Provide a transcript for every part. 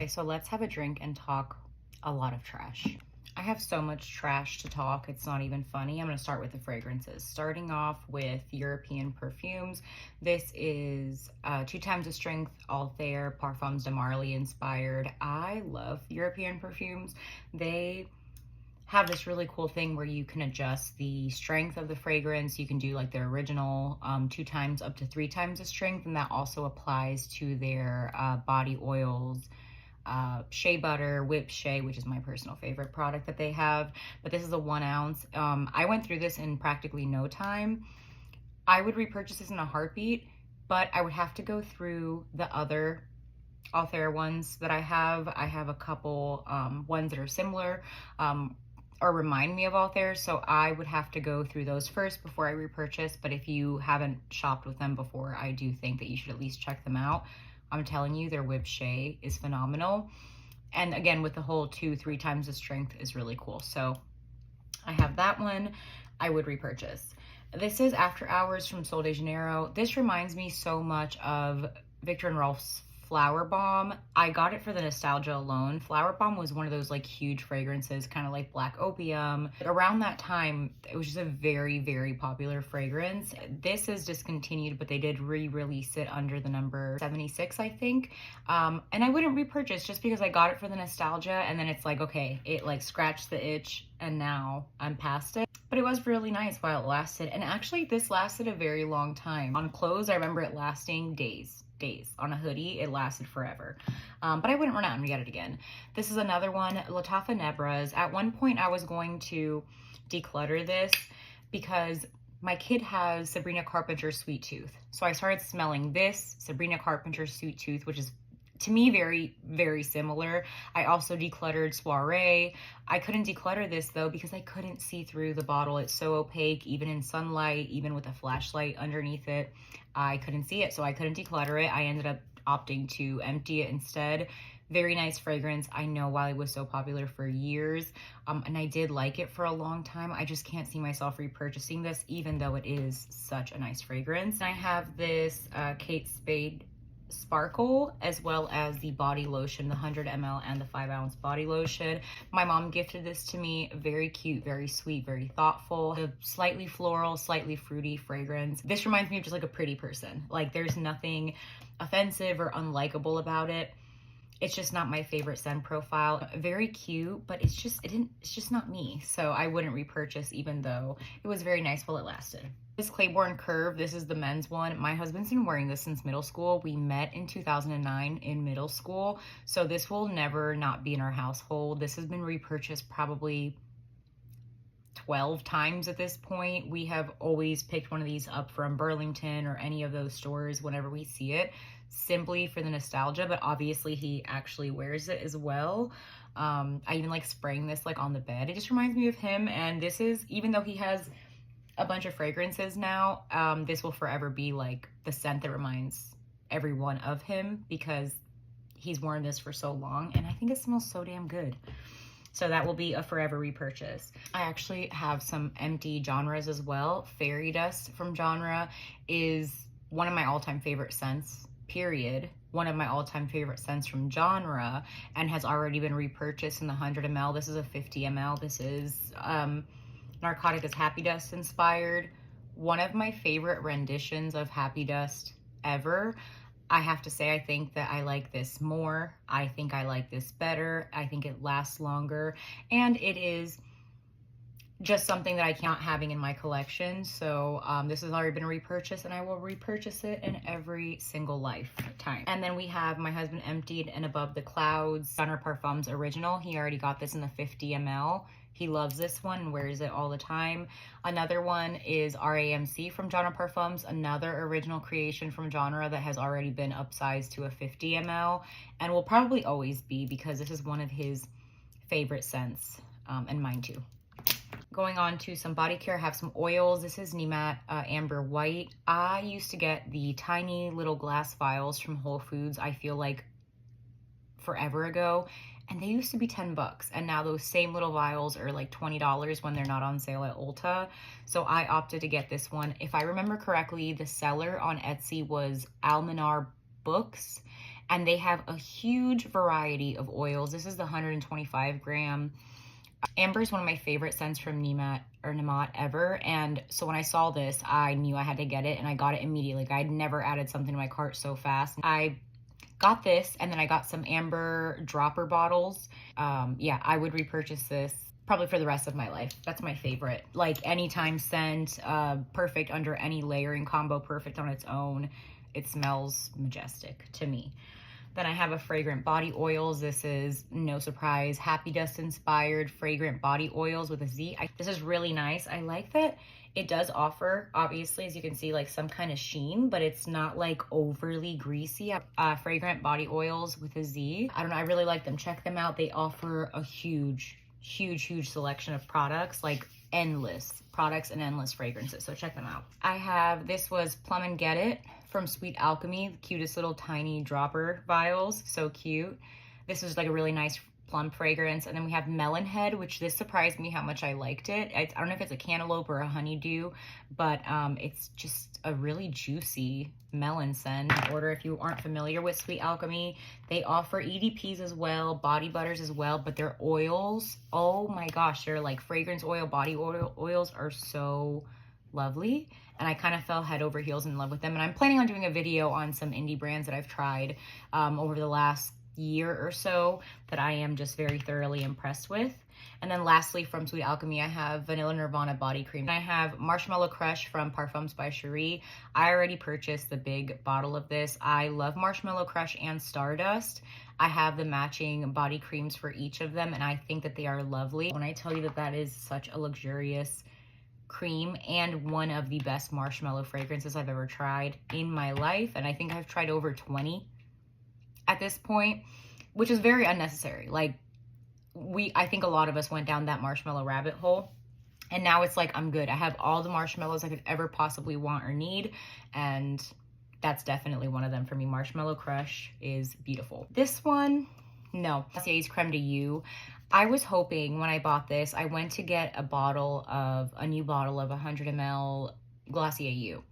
Okay, so let's have a drink and talk a lot of trash. I have so much trash to talk, it's not even funny. I'm gonna start with the fragrances. Starting off with European perfumes. This is 2 times the strength Altair Parfums de Marly inspired. I love European perfumes. They have this really cool thing where you can adjust the strength of the fragrance. You can do like their original 2 times up to 3 times the strength, and that also applies to their body oils, shea butter, whipped shea, which is my personal favorite product that they have. But this is a 1 ounce. I went through this in practically no time. I would repurchase this in a heartbeat, but I would have to go through the other Altair ones that I have. I have a couple ones that are similar or remind me of Altair, so I would have to go through those first before I repurchase. But if you haven't shopped with them before, I do think that you should at least check them out. I'm telling you, their whipped shea is phenomenal. And again, with the whole 2-3 times the strength is really cool. So I have that one. I would repurchase. This is After Hours from Sol de Janeiro. This reminds me so much of Viktor and Rolf's Flower Bomb. I got it for the nostalgia alone. Flower Bomb was one of those like huge fragrances, kind of like Black Opium. Around that time, it was just a very, very popular fragrance. This is discontinued, but they did re-release it under the number 76, I think. And I wouldn't repurchase just because I got it for the nostalgia, and then it's like, okay, it like scratched the itch and now I'm past it. But it was really nice while it lasted. And actually this lasted a very long time. On clothes, I remember it lasting days. On a hoodie, it lasted forever. But I wouldn't run out and get it again. This is another one, Lattafa Nebras. At one point I was going to declutter this because my kid has Sabrina Carpenter's Sweet Tooth. So I started smelling this, Sabrina Carpenter's Sweet Tooth, which is to me very, very similar. I also decluttered Soiree. I couldn't declutter this though because I couldn't see through the bottle. It's so opaque, even in sunlight, even with a flashlight underneath it. I couldn't see it, so I couldn't declutter it. I ended up opting to empty it instead. Very nice fragrance. I know why it was so popular for years, and I did like it for a long time. I just can't see myself repurchasing this, even though it is such a nice fragrance. And I have this Kate Spade Sparkle, as well as the body lotion, the 100 ml and the 5 ounce body lotion. My mom gifted this to me. Very cute, very sweet, very thoughtful. A slightly floral, slightly fruity fragrance. This reminds me of just like a pretty person. Like there's nothing offensive or unlikable about it. It's just not my favorite scent profile. Very cute, but it's just not me. So I wouldn't repurchase, even though it was very nice while it lasted. This Claiborne Curve, this is the men's one. My husband's been wearing this since middle school. We met in 2009 in middle school. So this will never not be in our household. This has been repurchased probably 12 times at this point. We have always picked one of these up from Burlington or any of those stores whenever we see it, simply for the nostalgia, but obviously he actually wears it as well. I even like spraying this like on the bed. It just reminds me of him. And this is, even though he has a bunch of fragrances now, this will forever be like the scent that reminds everyone of him because he's worn this for so long, and I think it smells so damn good. So that will be a forever repurchase. I actually have some empty genres as well. Fairy Dust from Genre is one of my all-time favorite scents, period. One of my all-time favorite scents from Genre, and has already been repurchased in the 100 ml. This is a 50 ml. This is Narcotica's Happy Dust inspired. One of my favorite renditions of Happy Dust ever. I have to say, I think that I like this more. I think I like this better. I think it lasts longer. And it is just something that I can't having in my collection. So this has already been repurchased, and I will repurchase it in every single lifetime. And then we have My Husband Emptied and Above the Clouds, Genre Parfums Original. He already got this in the 50 ml. He loves this one and wears it all the time. Another one is RAMC from Genre Parfums, another original creation from Genre that has already been upsized to a 50 ml and will probably always be, because this is one of his favorite scents, and mine too. Going on to some body care, I have some oils. This is Nemat Amber White. I used to get the tiny little glass vials from Whole Foods, I feel like forever ago, and they used to be 10 bucks, and now those same little vials are like $20 when they're not on sale at Ulta. So I opted to get this one. If I remember correctly, the seller on Etsy was Almanar Books, and they have a huge variety of oils. This is the 125 gram. Amber is one of my favorite scents from Nemat ever, and so when I saw this, I knew I had to get it, and I got it immediately. Like, I'd never added something to my cart so fast. I got this, and then I got some Amber dropper bottles. Yeah, I would repurchase this probably for the rest of my life. That's my favorite. Like, anytime scent, perfect under any layering combo, perfect on its own. It smells majestic to me. Then I have a fragrant body oils. This is, no surprise, Happy Dust inspired fragrant body oils with a Z. This is really nice. I like that it does offer, obviously, as you can see, like some kind of sheen, but it's not like overly greasy. Fragrant body oils with a Z. I don't know, I really like them. Check them out. They offer a huge selection of products, like endless products and endless fragrances. So check them out. I have, this was Plum and Get It from Sweet Alchemy, the cutest little tiny dropper vials. So cute. This is like a really nice plum fragrance. And then we have Melon Head, which this surprised me how much I liked it. I don't know if it's a cantaloupe or a honeydew, but it's just a really juicy melon scent. Order if you aren't familiar with Sweet Alchemy. They offer EDPs as well, body butters as well, but their oils, oh my gosh, they're like fragrance oil, body oils are so lovely. And I kind of fell head over heels in love with them. And I'm planning on doing a video on some indie brands that I've tried over the last year or so that I am just very thoroughly impressed with. And then lastly, from Sweet Alchemy, I have Vanilla Nirvana Body Cream. I have Marshmallow Crush from Parfums by Cherie. I already purchased the big bottle of this. I love Marshmallow Crush and Stardust. I have the matching body creams for each of them, and I think that they are lovely. When I tell you that that is such a luxurious cream and one of the best marshmallow fragrances I've ever tried in my life, and I think I've tried over 20 at this point, which is very unnecessary. Like, I think a lot of us went down that marshmallow rabbit hole, and now it's like, I'm good. I have all the marshmallows I could ever possibly want or need, and that's definitely one of them for me. Marshmallow Crush is beautiful. This one, no, Glossier's Creme de You. I was hoping when I bought this, I went to get a new bottle of 100 ml Glossier You.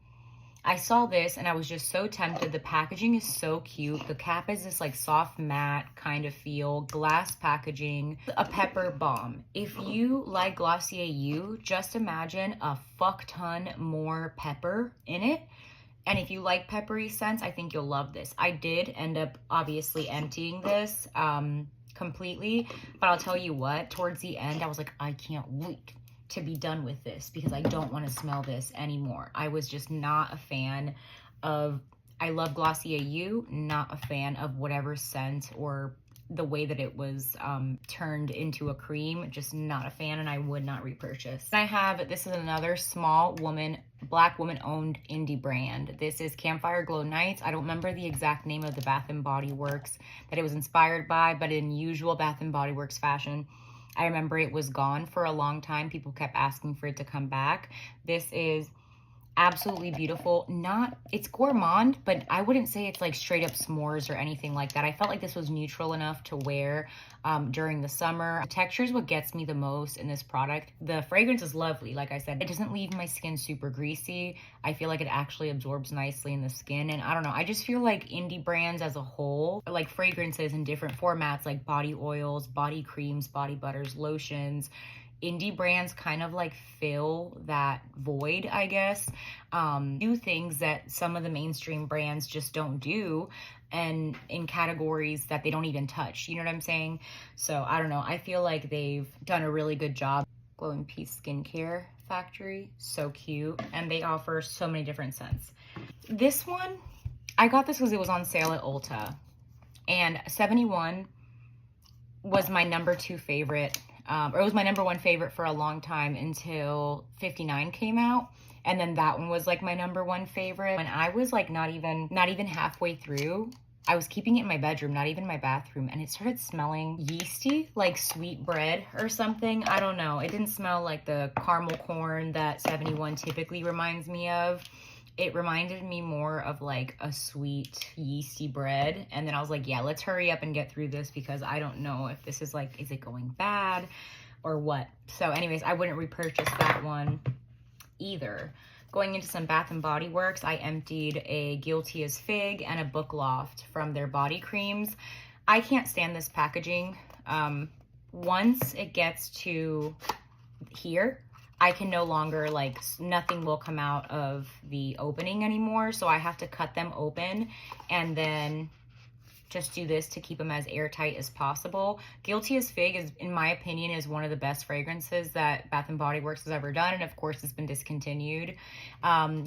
I saw this and I was just so tempted. The packaging is so cute. The cap is this like soft matte kind of feel, glass packaging, a pepper bomb. If you like Glossier You, just imagine a fuck ton more pepper in it. And if you like peppery scents, I think you'll love this. I did end up obviously emptying this completely, but I'll tell you what, towards the end, I was like, I can't wait to be done with this because I don't want to smell this anymore. I was just not a fan of, I love Glossier You, not a fan of whatever scent or the way that it was turned into a cream, just not a fan, and I would not repurchase. I have, this is another small woman, Black woman owned indie brand. This is Campfire Glow Nights. I don't remember the exact name of the Bath & Body Works that it was inspired by, but in usual Bath & Body Works fashion, I remember it was gone for a long time. People kept asking for it to come back. This is absolutely beautiful. It's gourmand, but I wouldn't say it's like straight up s'mores or anything like that. I felt like this was neutral enough to wear during the summer. The texture is what gets me the most in this product. The fragrance is lovely. Like I said, it doesn't leave my skin super greasy. I feel like it actually absorbs nicely in the skin. And I don't know, I just feel like indie brands as a whole, like fragrances in different formats, like body oils, body creams, body butters, lotions, indie brands kind of like fill that void, I guess. Do things that some of the mainstream brands just don't do, and in categories that they don't even touch. You know what I'm saying? So I don't know. I feel like they've done a really good job. Glow and Peace Skincare Factory, so cute. And they offer so many different scents. This one, I got this because it was on sale at Ulta. And 71 was my number 2 favorite. Or it was my number 1 favorite for a long time until 59 came out. And then that one was like my number 1 favorite. When I was like not even halfway through, I was keeping it in my bedroom, not even my bathroom, and it started smelling yeasty, like sweet bread or something. I don't know. It didn't smell like the caramel corn that 71 typically reminds me of. It reminded me more of like a sweet yeasty bread. And then I was like, yeah, let's hurry up and get through this because I don't know if this is like, is it going bad or what? So anyways, I wouldn't repurchase that one either. Going into some Bath & Body Works, I emptied a Guilty as Fig and a Book Loft from their body creams. I can't stand this packaging. Once it gets to here, I can no longer, like, nothing will come out of the opening anymore. So I have to cut them open and then just do this to keep them as airtight as possible. Guilty as Fig is, in my opinion, is one of the best fragrances that Bath & Body Works has ever done. And of course, it's been discontinued.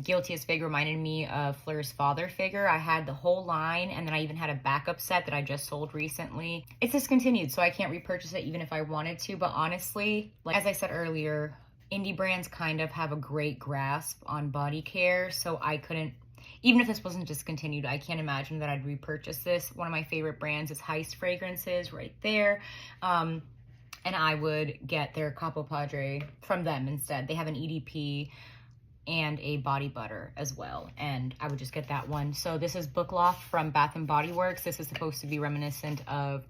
Guilty as Fig reminded me of Fleur's father figure. I had the whole line, and then I even had a backup set that I just sold recently. It's discontinued, so I can't repurchase it even if I wanted to. But honestly, like as I said earlier, indie brands kind of have a great grasp on body care, so I couldn't, even if this wasn't discontinued, I can't imagine that I'd repurchase this. One of my favorite brands is Heist Fragrances right there. And I would get their Capo Padre from them instead. They have an EDP and a body butter as well, and I would just get that one. So this is Book Loft from Bath & Body Works. This is supposed to be reminiscent of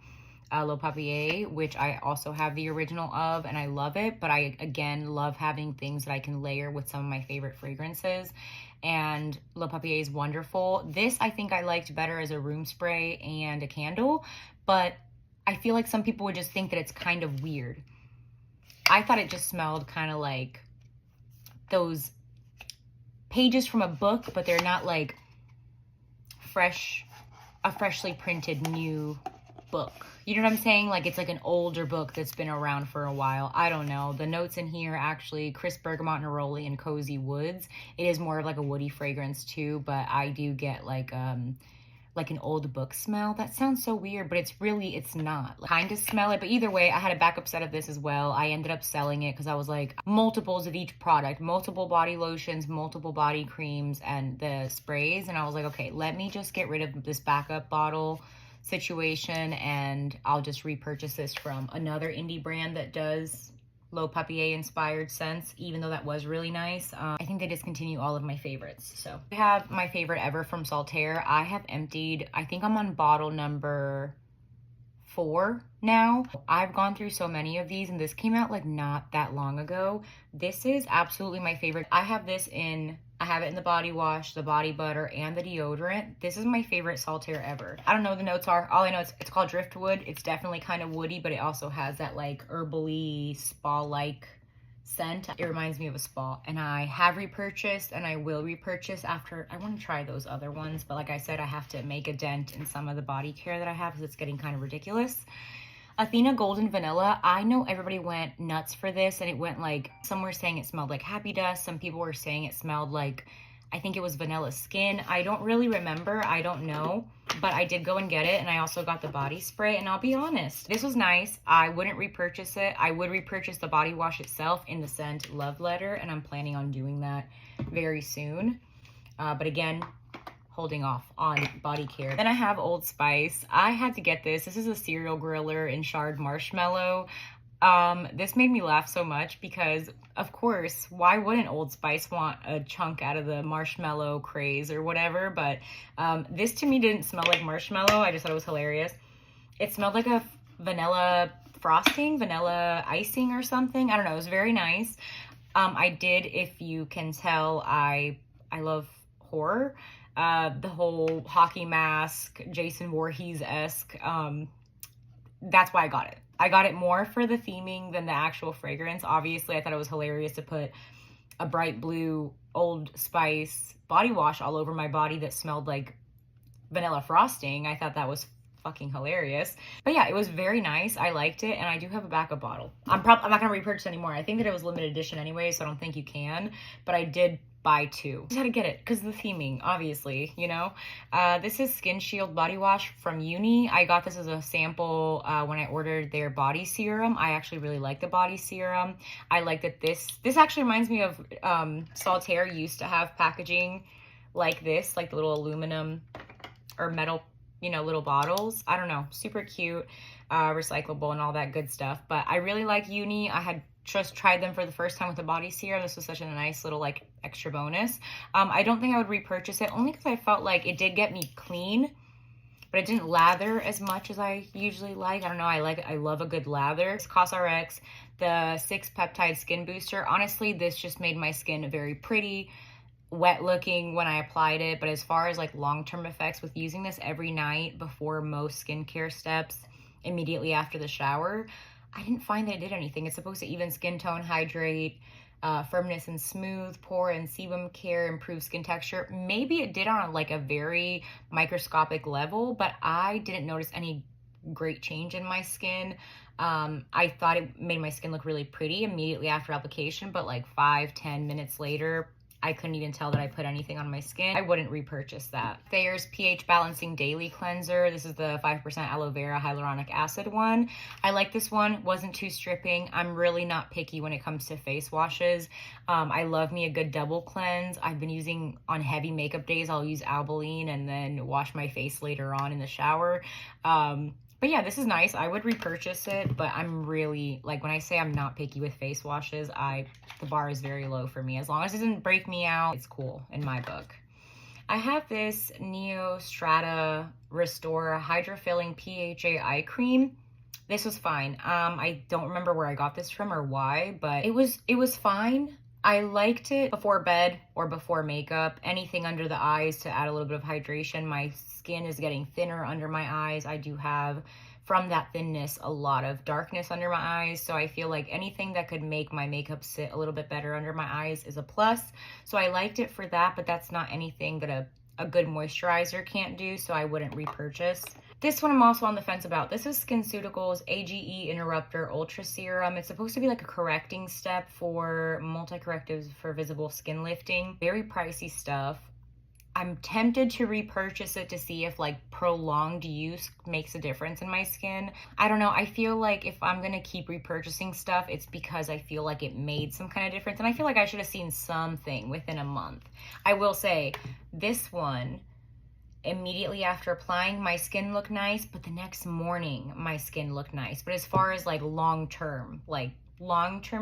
Le Papier, which I also have the original of, and I love it. But I, again, love having things that I can layer with some of my favorite fragrances. And Le Papier is wonderful. This I think I liked better as a room spray and a candle, but I feel like some people would just think that it's kind of weird. I thought it just smelled kind of like those pages from a book, but they're not like a freshly printed new book. You know what I'm saying? Like it's like an older book that's been around for a while. I don't know. The notes in here actually, Crisp Bergamot Neroli and Cozy Woods. It is more of like a woody fragrance too, but I do get like an old book smell. That sounds so weird, but it's not. Kind of smell it, but either way, I had a backup set of this as well. I ended up selling it because I was like multiples of each product, multiple body lotions, multiple body creams, and the sprays. And I was like, okay, let me just get rid of this backup bottle situation, and I'll just repurchase this from another indie brand that does Le Papier inspired scents, even though that was really nice. I think they discontinue all of my favorites. So I have my favorite ever from Saltaire. I have emptied, I think I'm on bottle number 4 now. I've gone through so many of these, and this came out like not that long ago. This is absolutely my favorite. I have it in the body wash, the body butter, and the deodorant. This is my favorite Saltaire ever. I don't know what the notes are. All I know is it's called Driftwood. It's definitely kind of woody, but it also has that like herbally spa-like scent. It reminds me of a spa, and I have repurchased and I will repurchase after. I want to try those other ones, but like I said, I have to make a dent in some of the body care that I have because it's getting kind of ridiculous. Athena Golden Vanilla, I know everybody went nuts for this, and it went like, some were saying it smelled like happy dust, some people were saying it smelled like, I think it was vanilla skin. I don't really remember, I don't know, but I did go and get it, and I also got the body spray, and I'll be honest, this was nice. I wouldn't repurchase it. I would repurchase the body wash itself in the scent Love Letter, and I'm planning on doing that very soon. But again, holding off on body care. Then I have Old Spice. I had to get this. This is a cereal griller in charred marshmallow. This made me laugh so much because, of course, why wouldn't Old Spice want a chunk out of the marshmallow craze or whatever? But this to me didn't smell like marshmallow. I just thought it was hilarious. It smelled like a vanilla frosting, vanilla icing or something. I don't know. It was very nice. I did, if you can tell, I love horror. The whole hockey mask, Jason Voorhees-esque, that's why I got it. I got it more for the theming than the actual fragrance. Obviously, I thought it was hilarious to put a bright blue Old Spice body wash all over my body that smelled like vanilla frosting. I thought that was fucking hilarious. But yeah, it was very nice. I liked it, and I do have a backup bottle. I'm not gonna repurchase anymore. I think that it was limited edition anyway, so I don't think you can, but I did buy 2. Just had to get it because of the theming, obviously, you know. This is Skin Shield body wash from Uni. I got this as a sample when I ordered their body serum. I actually really like the body serum. I like that this actually reminds me of Saltaire used to have packaging like this, like the little aluminum or metal, you know, little bottles. I don't know, super cute, recyclable and all that good stuff. But I really like Uni. I had just tried them for the first time with the body serum. This was such a nice little like extra bonus. I don't think I would repurchase it, only because I felt like it did get me clean, but it didn't lather as much as I usually like. I don't know, I love a good lather. It's CosRx, the 6 peptide skin booster. Honestly, this just made my skin very pretty, wet looking when I applied it, but as far as like long-term effects with using this every night before most skincare steps immediately after the shower, I didn't find that it did anything. It's supposed to even skin tone, hydrate, firmness and smooth, pore and sebum care, improve skin texture. Maybe it did on like a very microscopic level, but I didn't notice any great change in my skin. I thought it made my skin look really pretty immediately after application, but like 5-10 minutes later, I couldn't even tell that I put anything on my skin. I wouldn't repurchase that. Thayer's pH Balancing Daily Cleanser. This is the 5% aloe vera hyaluronic acid one. I like this one. Wasn't too stripping. I'm really not picky when it comes to face washes. I love me a good double cleanse. I've been using, on heavy makeup days, I'll use Albolene and then wash my face later on in the shower. But yeah, this is nice. I would repurchase it, but I'm really, like when I say I'm not picky with face washes, the bar is very low for me. As long as it doesn't break me out, it's cool in my book. I have this Neo Strata Restore Hydrofilling PHA Eye Cream. This was fine. I don't remember where I got this from or why, but it was fine. I liked it before bed or before makeup, anything under the eyes to add a little bit of hydration. My skin is getting thinner under my eyes. I do have, from that thinness, a lot of darkness under my eyes. So I feel like anything that could make my makeup sit a little bit better under my eyes is a plus. So I liked it for that, but that's not anything that a good moisturizer can't do, so I wouldn't repurchase. This one I'm also on the fence about. This is SkinCeuticals AGE Interrupter Ultra Serum. It's supposed to be like a correcting step for multi-correctives for visible skin lifting. Very pricey stuff. I'm tempted to repurchase it to see if like prolonged use makes a difference in my skin. I don't know. I feel like if I'm going to keep repurchasing stuff, it's because I feel like it made some kind of difference. And I feel like I should have seen something within a month. I will say this one, immediately after applying, my skin looked nice, but the next morning my skin looked nice. But as far as like long-term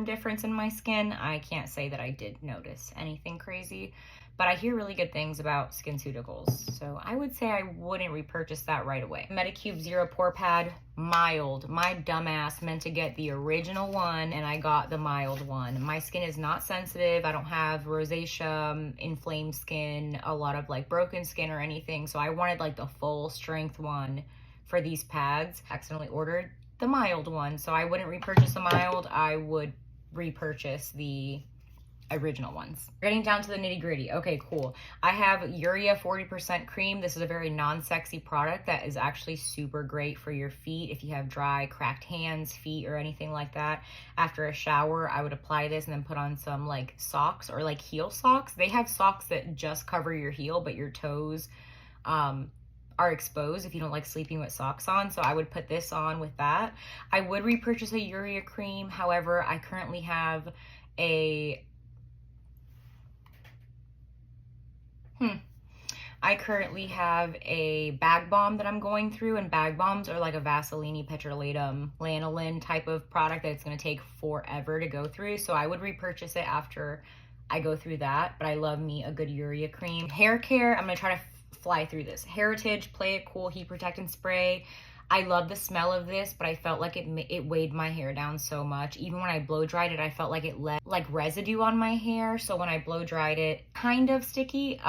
difference in my skin, I can't say that I did notice anything crazy. But I hear really good things about SkinCeuticals, so I would say I wouldn't repurchase that right away. Medicube Zero Pore Pad, mild. My dumbass meant to get the original one, and I got the mild one. My skin is not sensitive. I don't have rosacea, inflamed skin, a lot of like broken skin or anything, so I wanted like the full strength one for these pads. Accidentally ordered the mild one, so I wouldn't repurchase the mild. I would repurchase the original ones. Getting down to the nitty gritty. Okay, cool. I have Urea 40% cream. This is a very non-sexy product that is actually super great for your feet. If you have dry, cracked hands, feet, or anything like that, after a shower, I would apply this and then put on some like socks or like heel socks. They have socks that just cover your heel, but your toes are exposed if you don't like sleeping with socks on. So I would put this on with that. I would repurchase a Urea cream. However, I currently have a bag balm that I'm going through, and bag balms are like a Vaseline petrolatum lanolin type of product that it's going to take forever to go through. So I would repurchase it after I go through that, but I love me a good Urea cream. Hair care, I'm going to try to fly through this. Heritage Play It Cool Heat Protectant Spray. I love the smell of this, but I felt like it weighed my hair down so much. Even when I blow dried it, I felt like it left like residue on my hair. So when I blow dried it, kind of sticky.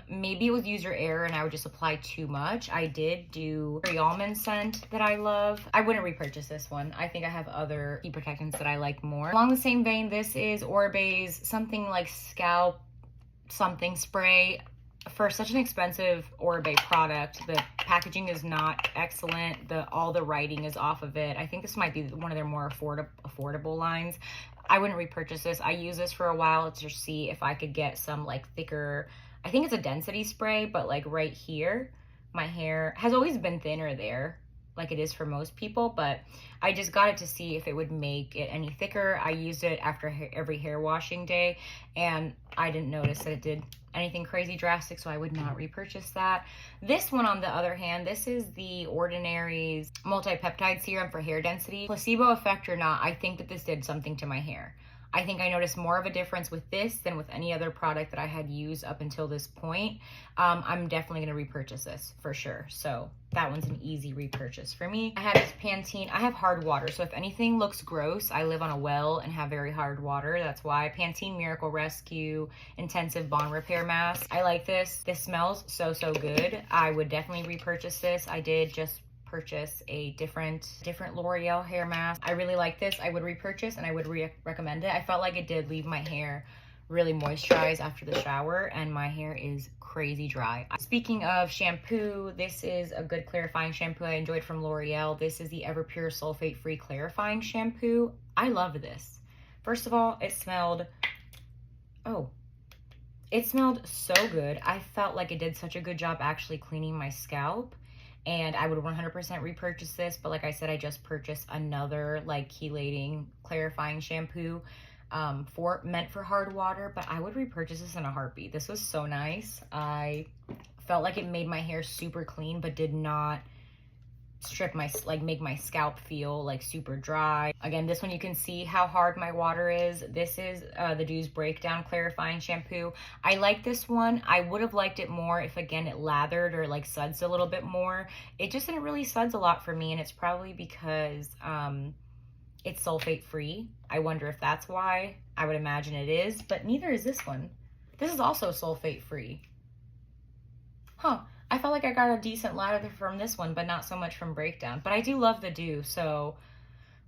Maybe it was user error and I would just apply too much. I did do the almond scent that I love. I wouldn't repurchase this one. I think I have other heat protectants that I like more. Along the same vein, this is Orbe's something like scalp something spray. For such an expensive Orbe product, the packaging is not excellent. All the writing is off of it. I think this might be one of their more affordable lines. I wouldn't repurchase this. I used this for a while to see if I could get some like thicker, I think it's a density spray, but like right here, my hair has always been thinner there, like it is for most people, but I just got it to see if it would make it any thicker. I used it after every hair washing day, and I didn't notice that it did anything crazy drastic, so I would not repurchase that. This one, on the other hand, this is the Ordinary's multi-peptide serum for hair density. Placebo effect or not, I think that this did something to my hair. I think I noticed more of a difference with this than with any other product that I had used up until this point. I'm definitely going to repurchase this for sure. So that one's an easy repurchase for me. I have this Pantene. I have hard water. So if anything looks gross, I live on a well and have very hard water. That's why. Pantene Miracle Rescue Intensive Bond Repair Mask. I like this. This smells so, so good. I would definitely repurchase this. I did just purchase a different L'Oreal hair mask. I really like this. I would repurchase and I would recommend it. I felt like it did leave my hair really moisturized after the shower, and my hair is crazy dry. Speaking of shampoo, this is a good clarifying shampoo I enjoyed from L'Oreal. This is the Everpure sulfate-free clarifying shampoo. I love this. First of all, it smelled so good. I felt like it did such a good job actually cleaning my scalp. And I would 100% repurchase this. But like I said, I just purchased another like chelating clarifying shampoo meant for hard water. But I would repurchase this in a heartbeat. This was so nice. I felt like it made my hair super clean, but did not make my scalp feel like super dry. Again, this one you can see how hard my water is. This is the Dews Breakdown clarifying shampoo. I like this one. I would have liked it more if again it lathered or like suds a little bit more. It just didn't really suds a lot for me, and it's probably because it's sulfate free. I wonder if that's why. I would imagine it is, but neither is this one. This is also sulfate free. Huh. I felt like I got a decent lather from this one, but not so much from Breakdown. But I do love the Dew, so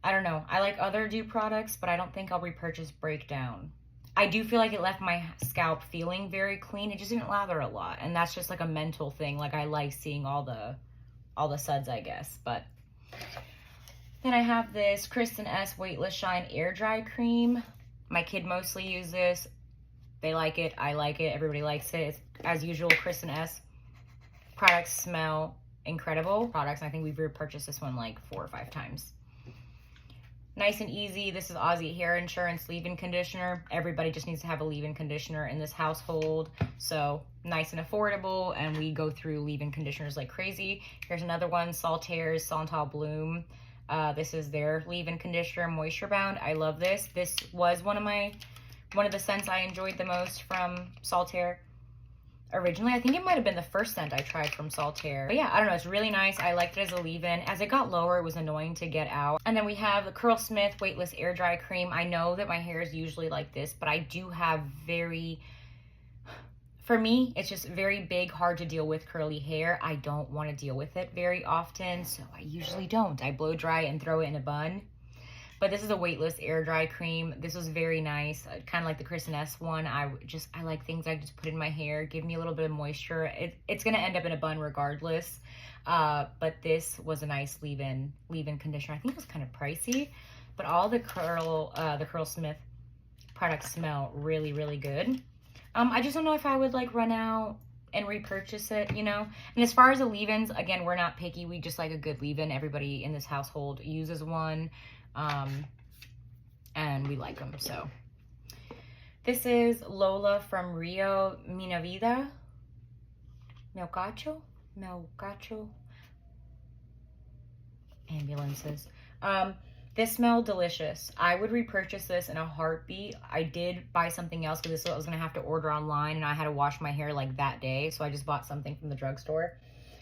I don't know. I like other Dew products, but I don't think I'll repurchase Breakdown. I do feel like it left my scalp feeling very clean. It just didn't lather a lot, and that's just like a mental thing. Like I like seeing all the suds, I guess. But then I have this Kristen S Weightless Shine Air Dry Cream. My kid mostly uses this. They like it. I like it. Everybody likes it. It's, as usual, Kristen S. Products smell incredible. Products, I think we've repurchased this one like 4 or 5 times. Nice and easy. This is Aussie Hair Insurance leave-in conditioner. Everybody just needs to have a leave-in conditioner in this household. So nice and affordable, and we go through leave-in conditioners like crazy. Here's another one, Saltaire's Santal Bloom. This is their leave-in conditioner, moisture bound. I love this. This was one of the scents I enjoyed the most from Saltaire. Originally, I think it might have been the first scent I tried from Saltaire. But yeah, I don't know, it's really nice. I liked it as a leave-in. As it got lower, it was annoying to get out. And then we have the Curlsmith Weightless Air Dry Cream. I know that my hair is usually like this, but I do have for me, it's just very big, hard to deal with curly hair. I don't want to deal with it very often, so I usually don't. I blow dry and throw it in a bun. But this is a weightless air dry cream. This was very nice, kind of like the Kristen S one. I like things I just put in my hair, give me a little bit of moisture. It's gonna end up in a bun regardless. But this was a nice leave-in conditioner. I think it was kind of pricey, but all the Curlsmith products smell really, really good. I just don't know if I would like run out and repurchase it, you know? And as far as the leave-ins, again, we're not picky. We just like a good leave-in. Everybody in this household uses one. And we like them. So this is Lola from Rio Mina Vida. Melcacho ambulances. This smelled delicious. I would repurchase this in a heartbeat. I did buy something else because this I was gonna have to order online, and I had to wash my hair like that day, so I just bought something from the drugstore.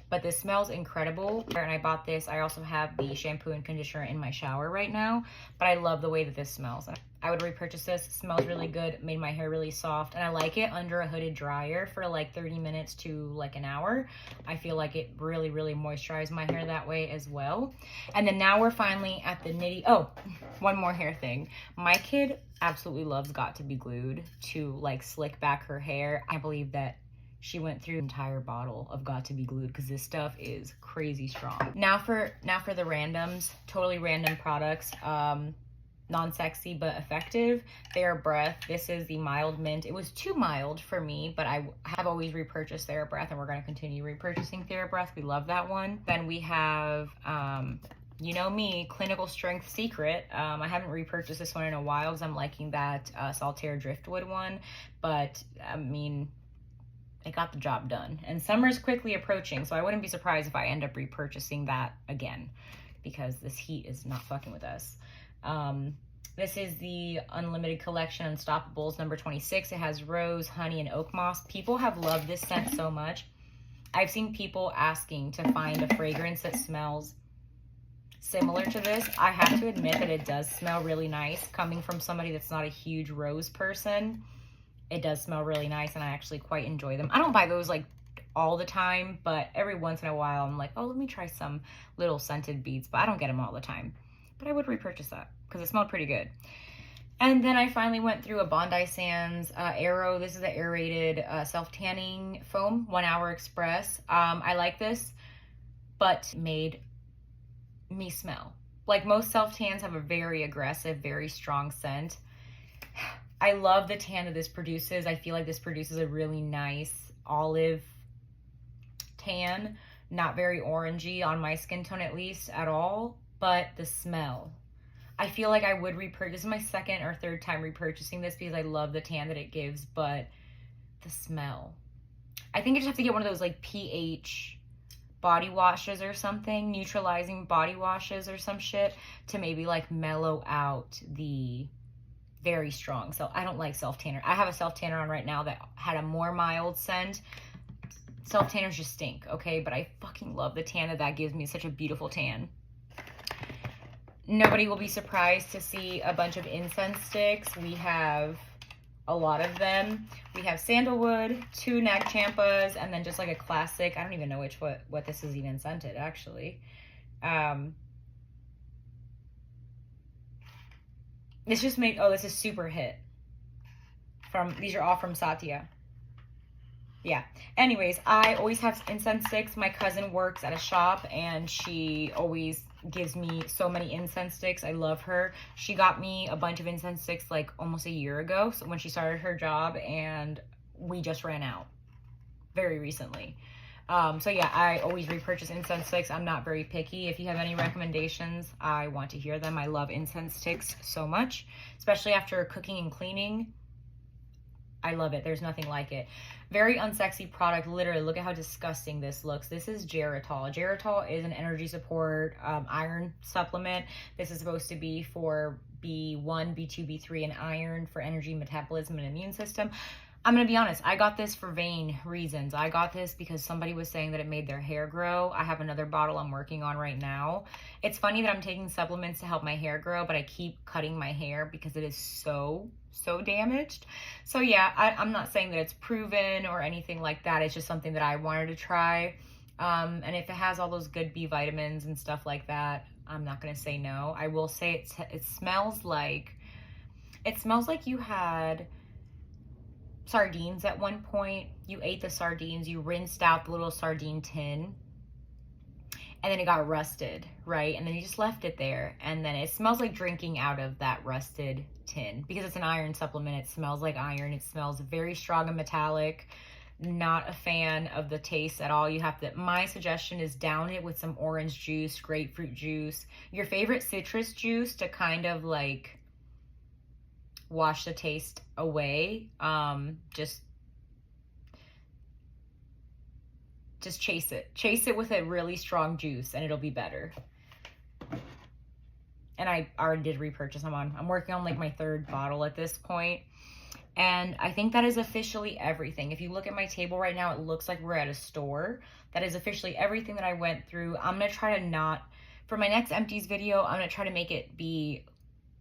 But this smells incredible, and I bought this. I also have the shampoo and conditioner in my shower right now, but I love the way that this smells. I would repurchase this. It smells really good, made my hair really soft, and I like it under a hooded dryer for like 30 minutes to like an hour. I feel like it really, really moisturized my hair that way as well. And then now we're finally at the oh, one more hair thing. My kid absolutely loves Got to Be Glued to like slick back her hair. I can't believe that she went through an entire bottle of Got to Be Glued because this stuff is crazy strong. Now for the randoms, totally random products. Non-sexy but effective. TheraBreath. This is the mild mint. It was too mild for me, but I have always repurchased TheraBreath, and we're going to continue repurchasing TheraBreath. We love that one. Then we have, you know me, Clinical Strength Secret. I haven't repurchased this one in a while because I'm liking that Saltaire Driftwood one, but I mean, it got the job done. And summer's quickly approaching, so I wouldn't be surprised if I end up repurchasing that again because this heat is not fucking with us. This is the Unlimited Collection Unstoppables number 26. It has rose, honey, and oak moss. People have loved this scent so much. I've seen people asking to find a fragrance that smells similar to this. I have to admit that it does smell really nice. Coming from somebody that's not a huge rose person, it does smell really nice, and I actually quite enjoy them. I don't buy those like all the time, but every once in a while I'm like, oh, let me try some little scented beads, but I don't get them all the time. But I would repurchase that because it smelled pretty good. And then I finally went through a Bondi Sands Aero. This is the aerated self-tanning foam, 1 Hour Express. I like this, but made me smell. Like, most self-tans have a very aggressive, very strong scent. I love the tan that this produces. I feel like this produces a really nice olive tan, not very orangey on my skin tone at least at all, but the smell. I feel like I would repurchase. This is my second or third time repurchasing this because I love the tan that it gives, but the smell. I think I just have to get one of those like pH body washes or something, neutralizing body washes or some shit to maybe like mellow out the very strong. So I don't like self-tanner. I have a self-tanner on right now that had a more mild scent. Self-tanners just stink, okay? But I fucking love the tan that gives me. Such a beautiful tan. Nobody will be surprised to see a bunch of incense sticks. We have a lot of them. We have sandalwood, 2 Nag Champas, and then just like a classic. I don't even know what this is even scented, actually. This just made, oh, this is Super Hit. These are all from Satya. Yeah. Anyways, I always have incense sticks. My cousin works at a shop and she always gives me so many incense sticks. I love her. She got me a bunch of incense sticks like almost a year ago, so when she started her job, and we just ran out very recently. So yeah, I always repurchase incense sticks. I'm not very picky. If you have any recommendations, I want to hear them. I love incense sticks so much, especially after cooking and cleaning. I love it. There's nothing like it. Very unsexy product. Literally, look at how disgusting this looks. This is Geritol. Geritol is an energy support iron supplement. This is supposed to be for B1, B2, B3, and iron for energy, metabolism, and immune system. I'm going to be honest. I got this for vain reasons. I got this because somebody was saying that it made their hair grow. I have another bottle I'm working on right now. It's funny that I'm taking supplements to help my hair grow, but I keep cutting my hair because it is so damaged. So yeah, I'm not saying that it's proven or anything like that. It's just something that I wanted to try. And if it has all those good B vitamins and stuff like that, I'm not going to say no. I will say it smells like you had sardines at one point. You ate the sardines, you rinsed out the little sardine tin, and then it got rusted, right? And then you just left it there, and then it smells like drinking out of that rusted tin. Because it's an iron supplement, it smells like iron. It smells very strong and metallic. Not a fan of the taste at all. My suggestion is down it with some orange juice, grapefruit juice, your favorite citrus juice to kind of like wash the taste away. Just chase it with a really strong juice and it'll be better. And I already did repurchase. I'm working on like my 3rd bottle at this point. And I think that is officially everything. If you look at my table right now, it looks like we're at a store. That is officially everything that I went through. I'm going to try to for my next empties video, I'm going to try to make it be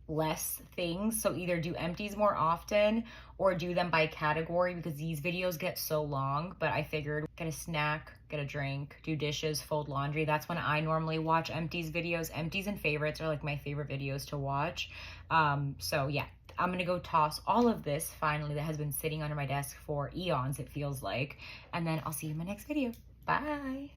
less things. So either do empties more often or do them by category, because these videos get so long. But I figured get a snack, get a drink, do dishes, fold laundry. That's when I normally watch empties videos. Empties and favorites are like my favorite videos to watch. So yeah, I'm gonna go toss all of this finally that has been sitting under my desk for eons, it feels like, and then I'll see you in my next video. Bye.